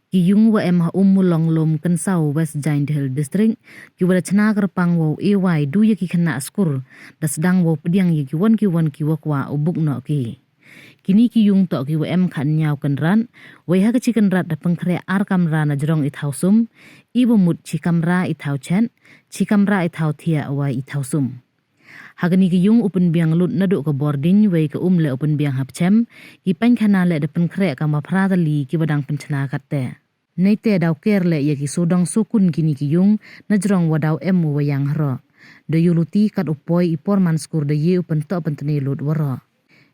Kiyung wa em ha umulong lom kensau West Giant Hill District ki wala chna kyrpang wo ay du ki khynnah skur da sedang wo pediang ki wan ki wakwa ubuk no ki. Kini kiyung to ki wa em khan nyau kenran wai ha ki kenrat da pengkhre ar kamra na jrong I thausum I bomut chi kamra I thau chen chi kamra I thau thia wa I thausum. Hagani kiyung open biang lut na do ka boarding wai ka le open biang hapchem ki pankhana le da pengkhre ka ma pradali ki badang penchna katte. Neite daw kerle ya ki sodang sukun kini kiyung na jrong wadaw emu wayang hro. Do yuluti kat upoi iporman skur da ye upen to pentene lut waro.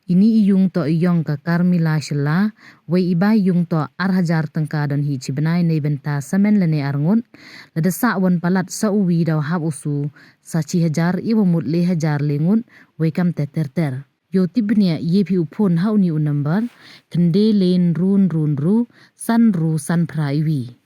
Ini iyung to iyong ka karmila shela wai iba iyung to arhajar tengka dan hi cibenai neibynta semen lene arngun lada wan palat sa uwi daw hab usu sa ci hajar iwamut le hajar lengun wai kam ter. Yo tibnya yepi upon hauni unambar kende len run ru san praiwi.